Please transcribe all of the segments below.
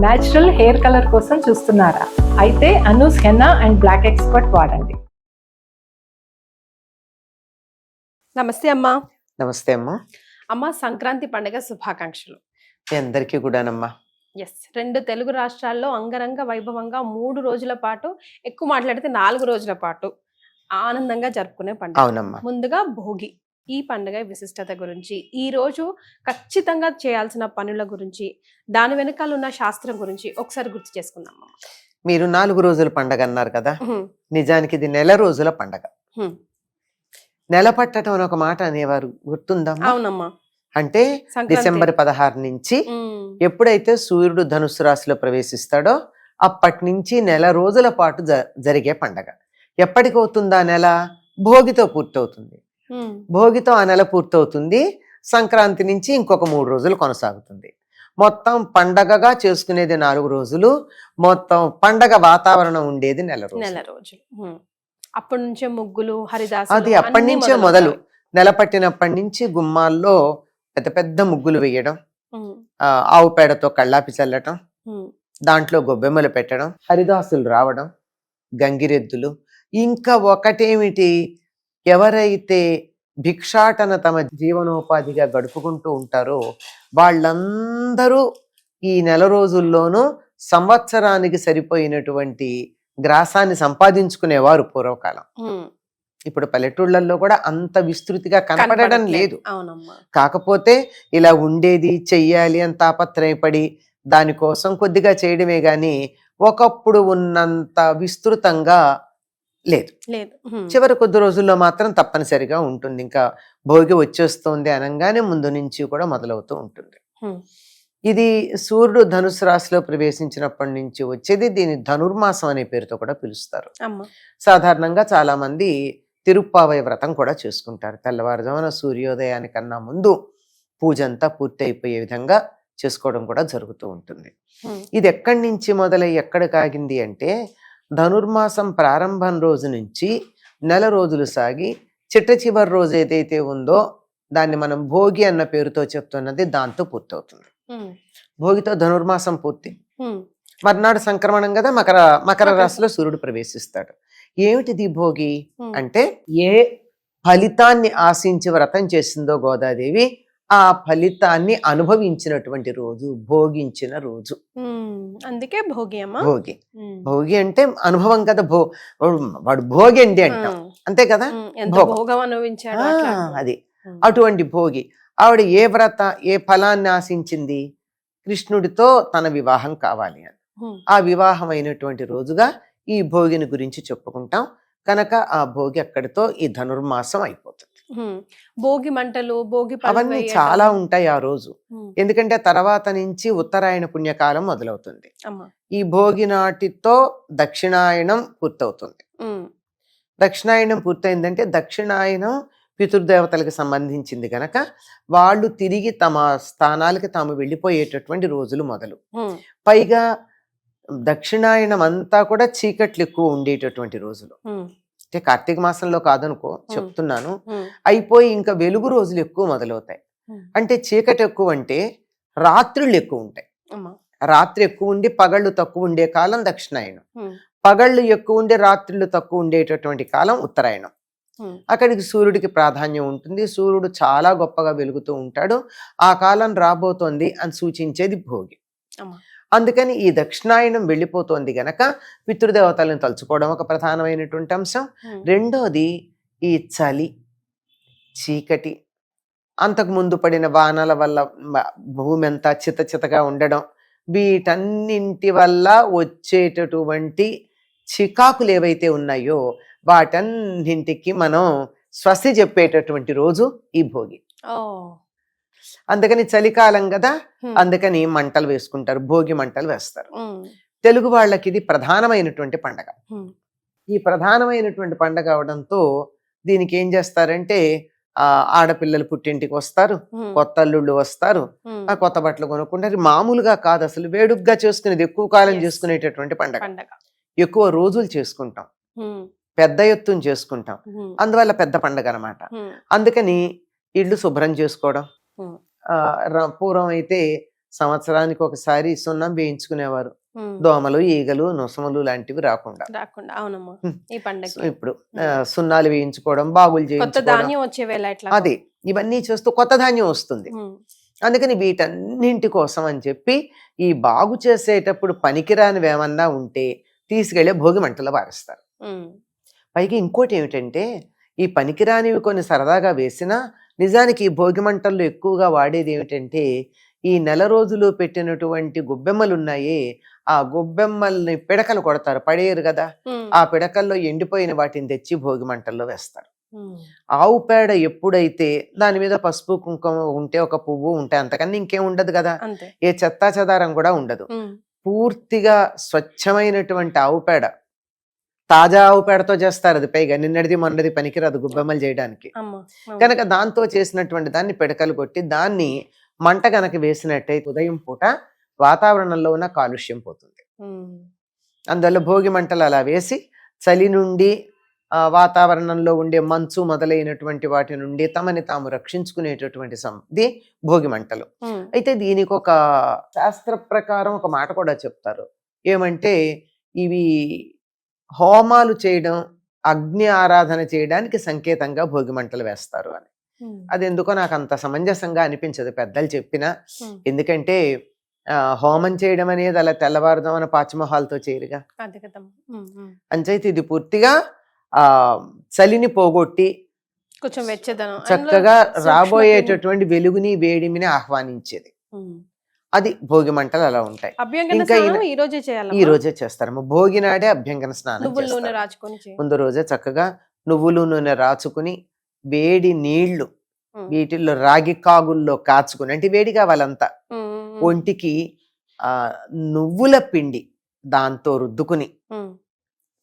Natural hair colour కోసం చూస్తున్నారా? అయితే Anoos henna and black expert వాడండి. నమస్తే అమ్మా. నమస్తే అమ్మా. అమ్మ, సంక్రాంతి పండుగ శుభాకాంక్షలు. మీ అందరికీ కూడానమ్మా. ఎస్, 2 తెలుగు రాష్ట్రాల్లో అంగరంగ వైభవంగా 3 రోజుల పాటు, ఎక్కువ మాట్లాడితే 4 రోజుల పాటు ఆనందంగా జరుపుకునే పండుగ. అవునమ్మా. ముందుగా భోగి. ఈ పండుగ విశిష్టత గురించి, ఈ రోజు ఖచ్చితంగా చేయాల్సిన పనుల గురించి, దాని వెనకాల ఉన్న శాస్త్రం గురించి ఒకసారి గుర్తు చేసుకుందాం. మీరు 4 రోజుల పండగ అన్నారు కదా, నిజానికి ఇది నెల రోజుల పండగ. నెల పట్టడం అని ఒక మాట అనేవారు, గుర్తుందమ్మా? అవునమ్మా. అంటే డిసెంబర్ 16 నుంచి ఎప్పుడైతే సూర్యుడు ధనుసు రాశిలో ప్రవేశిస్తాడో అప్పటి నుంచి నెల రోజుల పాటు జరిగే పండగ. ఎప్పటికవుతుందా నెల? భోగితో పూర్తవుతుంది. భోగితో ఆ నెల పూర్తవుతుంది. సంక్రాంతి నుంచి ఇంకొక 3 రోజులు కొనసాగుతుంది. మొత్తం పండగగా చేసుకునేది 4 రోజులు. మొత్తం పండగ వాతావరణం ఉండేది నెల రోజులు. అప్పటి నుంచే ముగ్గులు, హరిదాసు, అది అప్పటి నుంచే మొదలు. నెల పట్టినప్పటి నుంచి గుమ్మాల్లో పెద్ద పెద్ద ముగ్గులు వేయడం, ఆవు పేడతో కళ్ళాపి చల్లటం, దాంట్లో గొబ్బెమ్మలు పెట్టడం, హరిదాసులు రావడం, గంగిరెద్దులు. ఇంకా ఒకటేమిటి, ఎవరైతే భిక్షాటన తమ జీవనోపాధిగా గడుపుకుంటూ ఉంటారో వాళ్ళందరూ ఈ నెల రోజుల్లోనూ సంవత్సరానికి సరిపోయినటువంటి గ్రాసాన్ని సంపాదించుకునేవారు పూర్వకాలం. ఇప్పుడు పల్లెటూళ్ళల్లో కూడా అంత విస్తృతిగా కనపడడం లేదు. కాకపోతే ఇలా ఉండేది, చెయ్యాలి అని తాపత్రయపడి దానికోసం కొద్దిగా చేయడమే గాని ఒకప్పుడు ఉన్నంత విస్తృతంగా లేదు. చివరి కొద్ది రోజుల్లో మాత్రం తప్పనిసరిగా ఉంటుంది. ఇంకా భోగి వచ్చేస్తుంది అనగానే ముందు నుంచి కూడా మొదలవుతూ ఉంటుంది. ఇది సూర్యుడు ధనుసు రాశిలో ప్రవేశించినప్పటి నుంచి వచ్చేది. దీని ధనుర్మాసం అనే పేరుతో కూడా పిలుస్తారు. సాధారణంగా చాలా మంది తిరుప్పావై వ్రతం కూడా చేసుకుంటారు. తెల్లవారుజామున సూర్యోదయానికన్నా ముందు పూజ అంతా పూర్తి అయిపోయే విధంగా చేసుకోవడం కూడా జరుగుతూ ఉంటుంది. ఇది ఎక్కడి నుంచి మొదలై ఎక్కడికి ఆగింది అంటే, ధనుర్మాసం ప్రారంభం రోజు నుంచి నెల రోజులు సాగి చిట్ట చివరి రోజు ఏదైతే ఉందో దాన్ని మనం భోగి అన్న పేరుతో చెప్తున్నది దాంతో పూర్తవుతుంది. భోగితో ధనుర్మాసం పూర్తి. మర్నాడు సంక్రమణం కదా, మకర రాశిలో సూర్యుడు ప్రవేశిస్తాడు. ఏమిటిది భోగి అంటే, ఏ ఫలితాన్ని ఆశించి వ్రతం చేసిందో గోదాదేవి ఆ ఫలితాన్ని అనుభవించినటువంటి రోజు, భోగించిన రోజు. అందుకే భోగి అమ్మా. భోగి. భోగి అంటే అనుభవం కదా. వాడు భోగి అండి అంటాం, అంతే కదా. అది అటువంటి భోగి. ఆవిడ ఏ ఏ ఫలాన్ని ఆశించింది? కృష్ణుడితో తన వివాహం కావాలి అని. ఆ వివాహం అయినటువంటి రోజుగా ఈ భోగిని గురించి చెప్పుకుంటాం కనుక ఆ భోగి అక్కడితో ఈ ధనుర్మాసం అయిపోతుంది. భోగి మంటలు, భోగి అవన్నీ చాలా ఉంటాయి ఆ రోజు. ఎందుకంటే తర్వాత నుంచి ఉత్తరాయణ పుణ్యకాలం మొదలవుతుంది. ఈ భోగి నాటితో దక్షిణాయనం పూర్తవుతుంది. దక్షిణాయనం పూర్తయిందంటే దక్షిణాయనం పితృదేవతలకు సంబంధించింది గనక వాళ్ళు తిరిగి తమ స్థానాలకి తాము వెళ్ళిపోయేటటువంటి రోజులు మొదలు. పైగా దక్షిణాయనం అంతా కూడా చీకట్లు ఎక్కువ ఉండేటటువంటి రోజులు. అంటే కార్తీక మాసంలో కాదనుకో చెప్తున్నాను. అయిపోయి ఇంకా వెలుగు రోజులు ఎక్కువ మొదలవుతాయి. అంటే చీకటి ఎక్కువ అంటే రాత్రులు ఎక్కువ ఉంటాయి. రాత్రి ఎక్కువ ఉండి పగళ్ళు తక్కువ ఉండే కాలం దక్షిణాయనం. పగళ్ళు ఎక్కువ ఉండి రాత్రులు తక్కువ ఉండేటటువంటి కాలం ఉత్తరాయణం. అక్కడికి సూర్యుడికి ప్రాధాన్యం ఉంటుంది. సూర్యుడు చాలా గొప్పగా వెలుగుతూ ఉంటాడు. ఆ కాలం రాబోతోంది అని సూచించేది భోగి. అందుకని ఈ దక్షిణాయనం వెళ్ళిపోతోంది గనక పితృదేవతలను తలుచుకోవడం ఒక ప్రధానమైనటువంటి అంశం. రెండోది ఈ చలి, చీకటి, అంతకుముందు పడిన వానల వల్ల భూమి అంతా చితచితగా ఉండడం, వీటన్నింటి వల్ల వచ్చేటటువంటి చికాకులు ఏవైతే ఉన్నాయో వాటన్నింటికి మనం స్వస్తి చెప్పేటటువంటి రోజు ఈ భోగి. అందుకని చలికాలం కదా, అందుకని మంటలు వేసుకుంటారు, భోగి మంటలు వేస్తారు. తెలుగు వాళ్ళకి ఇది ప్రధానమైనటువంటి పండగ. ఈ ప్రధానమైనటువంటి పండగ అవడంతో దీనికి ఏం చేస్తారంటే, ఆడపిల్లలు పుట్టింటికి వస్తారు, కొత్త అల్లుళ్ళు వస్తారు, ఆ కొత్త బట్టలు కొనుక్కుంటారు. మామూలుగా కాదు, అసలు వేడుగ్గా చేసుకునేది, ఎక్కువ కాలం చేసుకునేటటువంటి పండగ. ఎక్కువ రోజులు చేసుకుంటాం, పెద్ద ఎత్తున చేసుకుంటాం, అందువల్ల పెద్ద పండగ అనమాట. అందుకని ఇళ్ళు శుభ్రం చేసుకోవడం, పూర్వం అయితే సంవత్సరానికి ఒకసారి సున్నం వేయించుకునేవారు, ఉమ్. దోమలు ఈగలు నొసములు లాంటివి రాకుండా. రాకుండా అవునమ్మా హ్మ్. ఈ పండగ సో ఇప్పుడు సున్నాలు వేయించుకోవడం, బాగులు కొత్త చేయించుకోవడం, ధాన్యం వచ్చే వేళ ఎట్లా అది ఇవన్నీ చేస్తూ కొత్త ధాన్యం వస్తుంది. ఉమ్. అందుకని వీటన్నింటి కోసం అని చెప్పి ఈ బాగు చేసేటప్పుడు పనికిరానివి ఏమన్నా ఉంటే తీసుకెళ్లే భోగి మంటలో పారేస్తారు. ఉమ్. పైగా ఇంకోటి ఏమిటంటే ఈ పనికిరానివి కొన్ని సరదాగా వేసినా నిజానికి ఈ భోగి మంటల్లో ఎక్కువగా వాడేది ఏమిటంటే ఈ నెల రోజులు పెట్టినటువంటి గొబ్బెమ్మలు ఉన్నాయే, ఆ గొబ్బెమ్మల్ని పిడకలు కొడతారు, పడేయరు కదా, ఉమ్. ఆ పిడకల్లో ఎండిపోయిన వాటిని తెచ్చి భోగి మంటల్లో వేస్తారు. ఉమ్. ఆవు పేడ ఎప్పుడైతే దాని మీద పసుపు కుంకుమ ఉంటే, ఒక పువ్వు ఉంటే, అంతకన్నా ఇంకేం ఉండదు కదా, అంతే. ఏ చెత్తా చెదారం కూడా ఉండదు. ఉమ్. పూర్తిగా స్వచ్ఛమైనటువంటి ఆవు పేడ, తాజా ఆవు పేడతో చేస్తారు. అది పైగా నిన్నటిది మొన్నటిది పనికిరాదు గొబ్బెమ్మలు చేయడానికి. అమ్మా అవును. కనుక దాంతో చేసినటువంటి దాన్ని పిడకలు కొట్టి దాన్ని మంట గనక వేసినట్టయితే ఉదయం పూట వాతావరణంలో ఉన్న కాలుష్యం పోతుంది. ఉమ్. అందువల్ల భోగి మంటలు అలా వేసి చలి నుండి వాతావరణంలో ఉండే మంచు మొదలైనటువంటి వాటి నుండి తమని తాము రక్షించుకునేటటువంటి ఇది భోగి మంటలు. ఉమ్. అయితే దీనికి ఒక శాస్త్ర ప్రకారం ఒక మాట కూడా చెప్తారు. ఏమంటే ఇవి హోమాలు చేయడం, అగ్ని ఆరాధన చేయడానికి సంకేతంగా భోగి మంటలు వేస్తారు అని. ఉమ్. అది ఎందుకో నాకు అంత సమంజసంగా అనిపించదు పెద్దలు చెప్పినా. ఉమ్. ఎందుకంటే హోమం చేయడం అనేది అలా తెల్లవారుదామన పాచిమొహాలతో చేయరుగా. అదే కదమ్మా. ఉమ్. ఉమ్. అంచైతే ఇది పూర్తిగా చలిని పోగొట్టి కొంచెం వెచ్చదనం చక్కగా అందులో రాబోయేటటువంటి వెలుగుని వేడిమిని ఆహ్వానించేది. ఉమ్. అది భోగి మంటలు అలా ఉంటాయి. అభ్యంగన ఇంకా స్నానం ఈ రోజే చేయాలి. ఈ రోజే చేస్తారమ్మ. భోగి నాడే అభ్యంగన స్నానం నువ్వుల నూనె చేస్తారు. రాచుకొని చేయి. ముందు రోజే చక్కగా నువ్వులు నూనె రాచుకుని వేడి నీళ్లు ఉమ్. వీటిల్లో రాగి కాగుల్లో కాచుకుని, అంటే వేడి కావాలంతా, ఉమ్. ఉమ్. ఒంటికి నువ్వుల పిండి దాంతో రుద్దుకుని ఉమ్.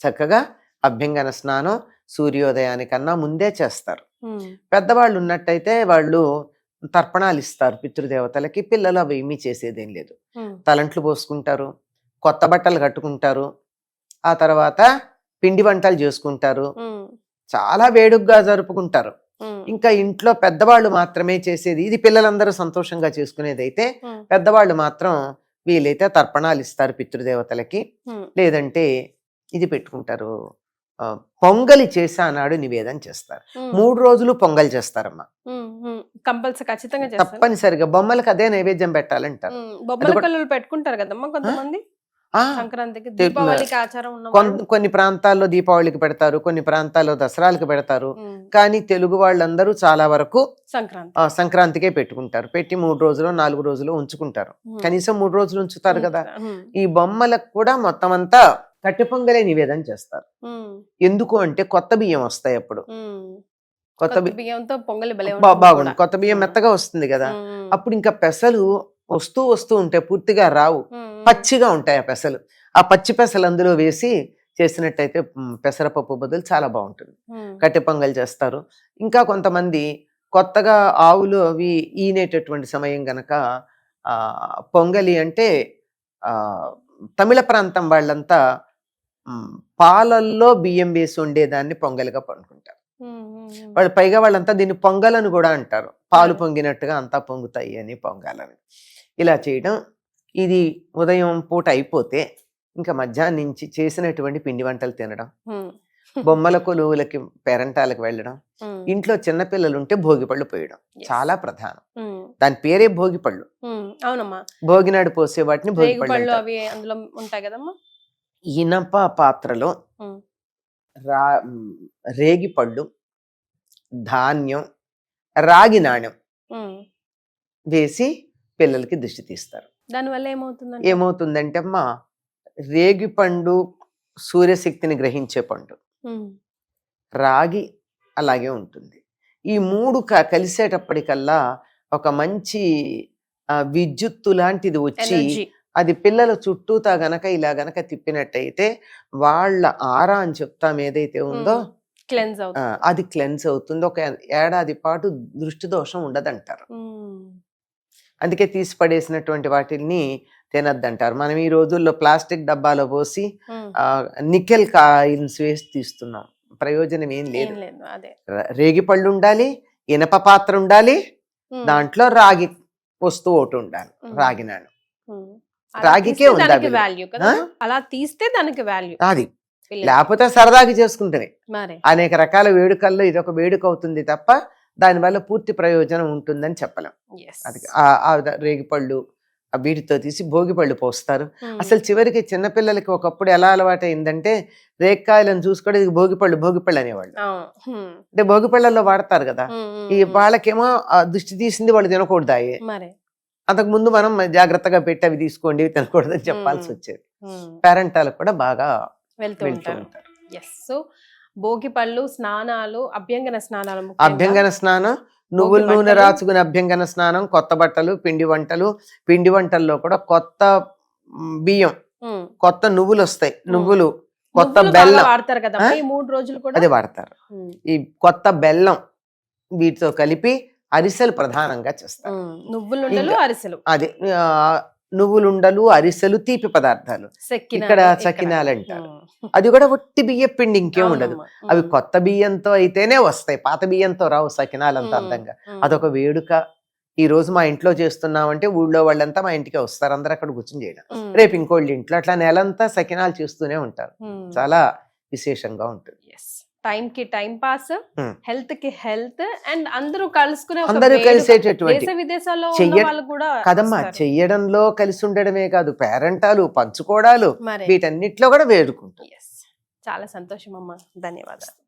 చక్కగా అభ్యంగన స్నానం సూర్యోదయానికన్నా ముందే చేస్తారు. ఉమ్. పెద్దవాళ్ళు ఉన్నట్టయితే వాళ్ళు తర్పణాలు ఇస్తారు పితృదేవతలకి. పిల్లలు అవి ఏమీ చేసేదేం లేదు. ఉమ్. తలంట్లు పోసుకుంటారు, కొత్త బట్టలు కట్టుకుంటారు, ఆ తర్వాత పిండి వంటలు చేసుకుంటారు, ఉమ్. చాలా వేడుగ్గా జరుపుకుంటారు. ఉమ్. ఇంకా ఇంట్లో పెద్దవాళ్ళు మాత్రమే చేసేది ఇది. పిల్లలందరూ సంతోషంగా చేసుకునేది అయితే ఉమ్. పెద్దవాళ్ళు మాత్రం వీలైతే తర్పణాలు ఇస్తారు పితృదేవతలకి. ఉమ్. లేదంటే ఇది పెట్టుకుంటారు, పొంగలి చేసి ఆనాడు నివేదన చేస్తారు. ఉమ్. 3 రోజులు పొంగల్ చేస్తారమ్మా. ఉమ్. ఉమ్. కంపల్సరీ ఖచ్చితంగా చేస్తారు. తప్పనిసరిగా బొమ్మలకు అదే నైవేద్యం పెట్టాలంటారు. ఉమ్. బొమ్మల కళ్ళు పెట్టుకుంటారు కదమ్మా కొంతమంది ఆ, సంక్రాంతికి, దీపావళికి ఆచారం ఉన్న కొన్ని ప్రాంతాల్లో దీపావళికి పెడతారు, కొన్ని ప్రాంతాల్లో దసరాలకు పెడతారు. ఉమ్. కానీ తెలుగు వాళ్ళందరూ చాలా వరకు సంక్రాంతి సంక్రాంతికే పెట్టుకుంటారు. పెట్టి 3 రోజులు 4 రోజులు ఉంచుకుంటారు. ఉమ్. కనీసం 3 రోజులు ఉంచుతారు కదా. ఉమ్. ఈ బొమ్మలకు కూడా మొత్తం అంతా కట్టె పొంగలే నివేదన చేస్తారు. ఉమ్. ఎందుకు అంటే కొత్త బియ్యం వస్తాయి అప్పుడు. ఉమ్. కొత్త కొత్త బియ్యంతో పొంగలి భలే బాగుంది, ఉంటుంది కొత్త బియ్యం కూడా. మెత్తగా వస్తుంది కదా. ఉమ్. అప్పుడు ఇంకా పెసలు వస్తూ ఉంటాయి, పూర్తిగా రావు, ఉమ్. పచ్చిగా ఉంటాయి ఆ పెసలు. ఆ పచ్చి పెసలు అందులో వేసి చేసినట్టయితే పెసరపప్పు బదులు చాలా బాగుంటుంది. ఉమ్. కట్టె పొంగల్ చేస్తారు. ఇంకా కొంతమంది కొత్తగా ఆవులు అవి ఈనేటటువంటి సమయం గనక పొంగలి అంటే తమిళ ప్రాంతం వాళ్ళంతా పాలల్లో బియ్యం వేసి వండేదాన్ని పొంగలిగా పండుకుంటారు. ఉమ్. ఉమ్. వాళ్ళు పైగా వాళ్ళంతా దీన్ని పొంగలని కూడా అంటారు. పాలు పొంగినట్టుగా అంతా పొంగుతాయి అని పొంగాలని. ఇలా చేయడం, ఇది ఉదయం పూట అయిపోతే ఇంకా మధ్యాహ్నం నుంచి చేసినటువంటి పిండి వంటలు తినడం, ఉమ్. బొమ్మల కొలువులకి పేరంటాలకు వెళ్ళడం, ఉమ్. ఇంట్లో చిన్నపిల్లలు ఉంటే భోగి పళ్ళు పోయడం Yes. చాలా ప్రధానం. ఉమ్. దాని పేరే భోగి పళ్ళు. ఉమ్. అవునమ్మా. భోగినాడు పోసే వాటిని భోగి రేగు పళ్ళు పళ్ళు అంటారు. అవి అందులో ఉంటాయి కదమ్మా. ఇనప పాత్రలో ఉమ్. రేగి పళ్ళు, ధాన్యం, రాగి నాణ్యం ఉమ్. వేసి పిల్లలకి దిష్టి తీస్తారు. దానివల్ల ఏమవుతుందంటే ఏమవుతుందంటే అమ్మా, రేగి పండు సూర్యశక్తిని గ్రహించే పండు, ఉమ్. రాగి అలాగే ఉంటుంది. ఈ 3 కలిసేటప్పటికల్లా ఒక మంచి విద్యుత్తు లాంటిది వచ్చి ఎనర్జీ. అది పిల్లల చుట్టూతా గనక ఇలా గనక తిప్పినట్టయితే వాళ్ళ ఆరా అని చెప్తాం ఏదైతే ఉందో క్లెన్స్ అవుతుంది. అది క్లెన్స్ అవుతుంది. ఒక ఏడాది పాటు దృష్టి దోషం ఉండదంటారు. ఉమ్. అందుకే తీసి పడేసినటువంటి వాటిని తినద్దంటారు. మనం ఈ రోజుల్లో ప్లాస్టిక్ డబ్బాలో పోసి ఉమ్. నికెల్ కాయిన్స్ వేసి తీస్తున్నాం. ప్రయోజనం ఏం ఏం లేదు. లేదు అదే. రేగి పళ్ళు ఉండాలి, ఇనప పాత్ర ఉండాలి, ఉమ్. దాంట్లో రాగి వస్తువు ఒకటి ఉండాలి, రాగి నాణ్యం. అలా రాగికే తీస్తే ఉందా దానికి విలువ? వాల్యూ కదా, ఆ? అలా తీస్తే దానికి వాల్యూ. అది లేకపోతే సరదాకి చేసుకుంటేనే. మరి అనేక రకాల వేడుకల్లో ఇదొక వేడుక అవుతుంది తప్ప దానివల్ల పూర్తి ప్రయోజనం ఉంటుందని చెప్పలేం. yes. అది రేగిపళ్ళు వీటితో తీసి భోగిపళ్ళు పోస్తారు. అసలు చివరికి చిన్నపిల్లలకి ఒకప్పుడు ఎలా అలవాటు అయిందంటే రేక్కాయలను చూసుకోవడం ఇది భోగిపళ్ళు అనేవాళ్ళు. అంటే భోగిపళ్ళల్లో వాడతారు కదా, ఈ వాళ్ళకేమో ఆ దుష్టి తీసింది వాళ్ళు తినకూడదాయే. మరి అంతకు ముందు మనం జాగ్రత్తగా పెట్టి అవి తీసుకోండి ఇవి తినకూడదని చెప్పాల్సి వచ్చేది. పేరెంటాలకు కూడా బాగా వెళ్తూ వెళ్తూ ఉంటారు. ఉంటారు. సో భోగి పళ్ళు, స్నానాలు, అభ్యంగన స్నానాలు, అభ్యంగన స్నానం, నువ్వుల భోగి నూనె బట్టలు. రాచుకుని అభ్యంగన స్నానం, కొత్త బట్టలు, పిండి వంటలు. పిండి వంటల్లో కూడా కొత్త బియ్యం, కొత్త నువ్వులు వస్తాయి, నువ్వులు, కొత్త బెల్లం వాడతారు కదా ఆ? ఈ 3 రోజులు కూడా. అది వాడతారు. ఈ కొత్త బెల్లం వీటితో కలిపి అరిసెలు ప్రధానంగా చేస్తారు. నువ్వులుండలు, ఇంకా- అరిసెలు, అది నువ్వులుండలు, అరిసెలు, తీపి పదార్థాలు. ఇక్కడ సకినాలు అంటారు. అది కూడా ఒట్టి బియ్య పిండి, ఇంకేం ఉండదు. అవి కొత్త బియ్యంతో అయితేనే వస్తాయి, పాత బియ్యంతో రావు సకినాలు అంత అందంగా. అదొక వేడుక. ఈ రోజు మా ఇంట్లో చేస్తున్నామంటే ఊళ్ళో వాళ్ళంతా మా ఇంటికి వస్తారు, అందరు అక్కడ కూర్చొని చేయడం. రేపు ఇంకోళ్ళ ఇంట్లో అట్లా నెలంతా సకినాలు చేస్తూనే ఉంటారు. చాలా విశేషంగా ఉంటుంది. టైం కి టైం పాస్, Hmm. హెల్త్ కి హెల్త్, అండ్ అందరూ కలుసుకునే ఒక అందరూ వేడుక. కలిసేటటువంటి దేశ విదేశాల్లో ఉన్న చెయ్య- వాళ్ళు కూడా కదమ్మా, వస్తారు. చెయ్యడంలో కలిసి ఉండడమే కాదు, పేరెంటాలు, పంచుకోవడాలు, మరి వీటన్నిటిలో కూడా వేడుకుంటారు. yes. చాలా సంతోషం అమ్మా, ధన్యవాదాలు.